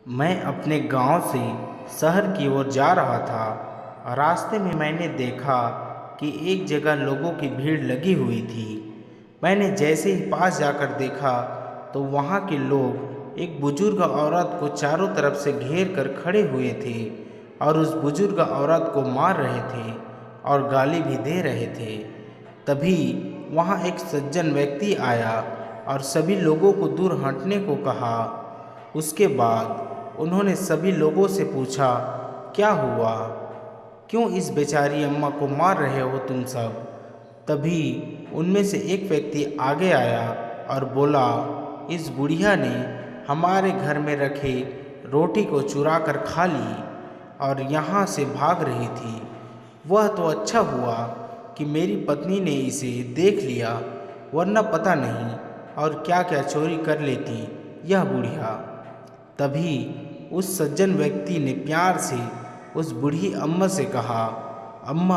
मैं अपने गांव से शहर की ओर जा रहा था। रास्ते में मैंने देखा कि एक जगह लोगों की भीड़ लगी हुई थी। मैंने जैसे ही पास जाकर देखा तो वहाँ के लोग एक बुजुर्ग औरत को चारों तरफ से घेर कर खड़े हुए थे और उस बुजुर्ग औरत को मार रहे थे और गाली भी दे रहे थे। तभी वहाँ एक सज्जन व्यक्ति आया और सभी लोगों को दूर हटने को कहा। उसके बाद उन्होंने सभी लोगों से पूछा, क्या हुआ? क्यों इस बेचारी अम्मा को मार रहे हो तुम सब? तभी उनमें से एक व्यक्ति आगे आया और बोला, इस बुढ़िया ने हमारे घर में रखे रोटी को चुरा कर खा ली और यहाँ से भाग रही थी। वह तो अच्छा हुआ कि मेरी पत्नी ने इसे देख लिया, वरना पता नहीं और क्या क्या चोरी कर लेती यह बुढ़िया। तभी उस सज्जन व्यक्ति ने प्यार से उस बूढ़ी अम्मा से कहा, अम्मा,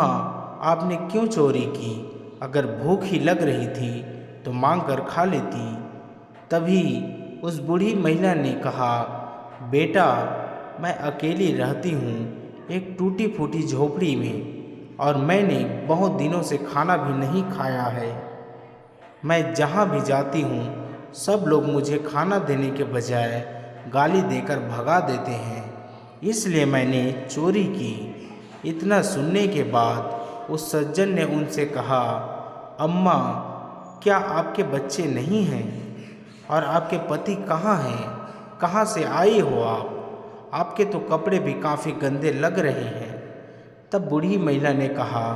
आपने क्यों चोरी की? अगर भूख ही लग रही थी तो मांग कर खा लेती। तभी उस बूढ़ी महिला ने कहा, बेटा, मैं अकेली रहती हूँ एक टूटी फूटी झोपड़ी में और मैंने बहुत दिनों से खाना भी नहीं खाया है। मैं जहाँ भी जाती हूँ सब लोग मुझे खाना देने के बजाय गाली देकर भगा देते हैं, इसलिए मैंने चोरी की। इतना सुनने के बाद उस सज्जन ने उनसे कहा, अम्मा, क्या आपके बच्चे नहीं हैं? और आपके पति कहाँ हैं? कहाँ से आई हो आप? आपके तो कपड़े भी काफ़ी गंदे लग रहे हैं। तब बूढ़ी महिला ने कहा,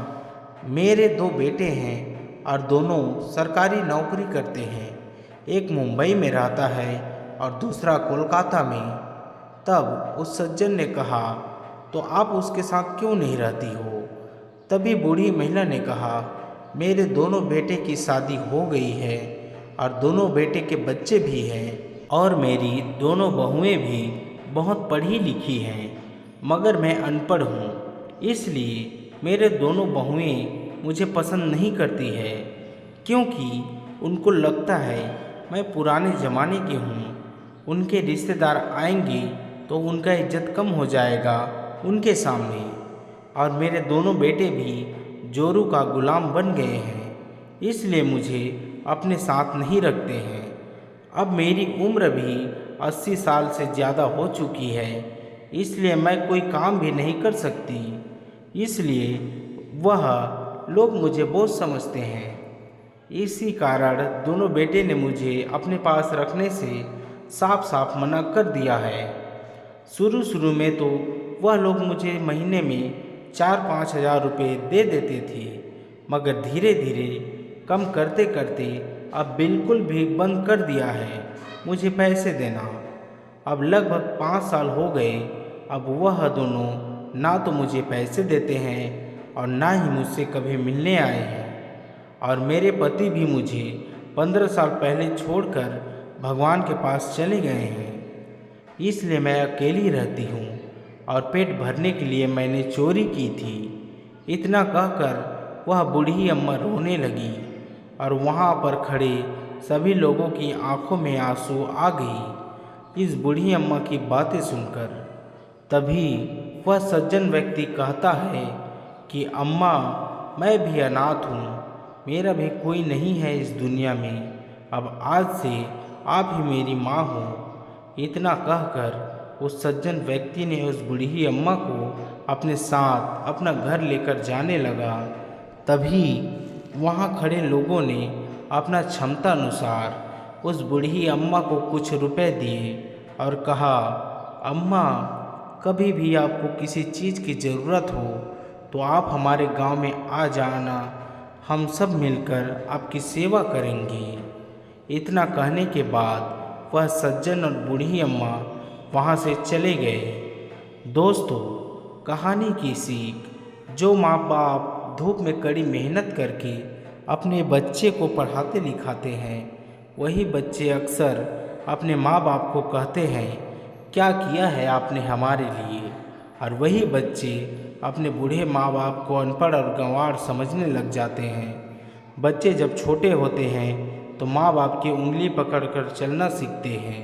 मेरे दो बेटे हैं और दोनों सरकारी नौकरी करते हैं। एक मुंबई में रहता है और दूसरा कोलकाता में। तब उस सज्जन ने कहा, तो आप उसके साथ क्यों नहीं रहती हो? तभी बूढ़ी महिला ने कहा, मेरे दोनों बेटे की शादी हो गई है और दोनों बेटे के बच्चे भी हैं और मेरी दोनों बहुएं भी बहुत पढ़ी लिखी हैं, मगर मैं अनपढ़ हूँ, इसलिए मेरे दोनों बहुएं मुझे पसंद नहीं करती है, क्योंकि उनको लगता है मैं पुराने ज़माने की हूँ। उनके रिश्तेदार आएंगे तो उनका इज्जत कम हो जाएगा उनके सामने, और मेरे दोनों बेटे भी जोरू का गुलाम बन गए हैं, इसलिए मुझे अपने साथ नहीं रखते हैं। अब मेरी उम्र भी 80 साल से ज़्यादा हो चुकी है, इसलिए मैं कोई काम भी नहीं कर सकती, इसलिए वह लोग मुझे बोझ समझते हैं। इसी कारण दोनों बेटे ने मुझे अपने पास रखने से साफ साफ मना कर दिया है। शुरू शुरू में तो वह लोग मुझे महीने में 4-5 हज़ार रुपये दे देते थे, मगर धीरे धीरे कम करते करते अब बिल्कुल भी बंद कर दिया है मुझे पैसे देना। अब लगभग 5 साल हो गए। अब वह दोनों ना तो मुझे पैसे देते हैं और ना ही मुझसे कभी मिलने आए हैं, और मेरे पति भी मुझे 15 साल पहले छोड़कर भगवान के पास चले गए हैं, इसलिए मैं अकेली रहती हूँ और पेट भरने के लिए मैंने चोरी की थी। इतना कहकर वह बूढ़ी अम्मा रोने लगी और वहाँ पर खड़े सभी लोगों की आंखों में आंसू आ गई इस बूढ़ी अम्मा की बातें सुनकर। तभी वह सज्जन व्यक्ति कहता है कि अम्मा, मैं भी अनाथ हूँ, मेरा भी कोई नहीं है इस दुनिया में, अब आज से आप ही मेरी माँ हो। इतना कहकर उस सज्जन व्यक्ति ने उस बूढ़ी अम्मा को अपने साथ अपना घर लेकर जाने लगा। तभी वहाँ खड़े लोगों ने अपना क्षमता अनुसार उस बूढ़ी अम्मा को कुछ रुपए दिए और कहा, अम्मा, कभी भी आपको किसी चीज़ की ज़रूरत हो तो आप हमारे गांव में आ जाना, हम सब मिलकर आपकी सेवा करेंगे। इतना कहने के बाद वह सज्जन और बूढ़ी अम्मा वहाँ से चले गए। दोस्तों, कहानी की सीख, जो माँ बाप धूप में कड़ी मेहनत करके अपने बच्चे को पढ़ाते लिखाते हैं, वही बच्चे अक्सर अपने माँ बाप को कहते हैं, क्या किया है आपने हमारे लिए? और वही बच्चे अपने बूढ़े माँ बाप को अनपढ़ और गंवार समझने लग जाते हैं। बच्चे जब छोटे होते हैं तो माँ बाप की उंगली पकड़कर चलना सीखते हैं,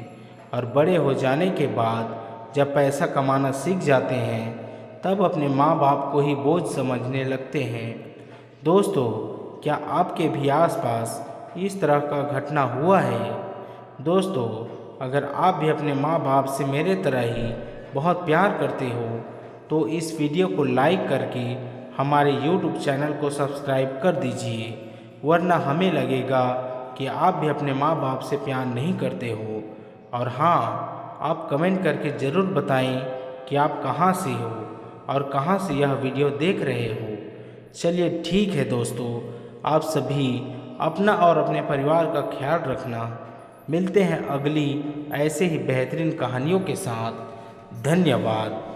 और बड़े हो जाने के बाद जब पैसा कमाना सीख जाते हैं तब अपने माँ बाप को ही बोझ समझने लगते हैं। दोस्तों, क्या आपके भी आसपास इस तरह का घटना हुआ है? दोस्तों, अगर आप भी अपने माँ बाप से मेरे तरह ही बहुत प्यार करते हो तो इस वीडियो को लाइक करके हमारे YouTube चैनल को सब्सक्राइब कर दीजिए, वरना हमें लगेगा कि आप भी अपने माँ बाप से प्यार नहीं करते हो। और हाँ, आप कमेंट करके ज़रूर बताएं कि आप कहाँ से हो और कहाँ से यह वीडियो देख रहे हो। चलिए ठीक है दोस्तों, आप सभी अपना और अपने परिवार का ख्याल रखना। मिलते हैं अगली ऐसे ही बेहतरीन कहानियों के साथ। धन्यवाद।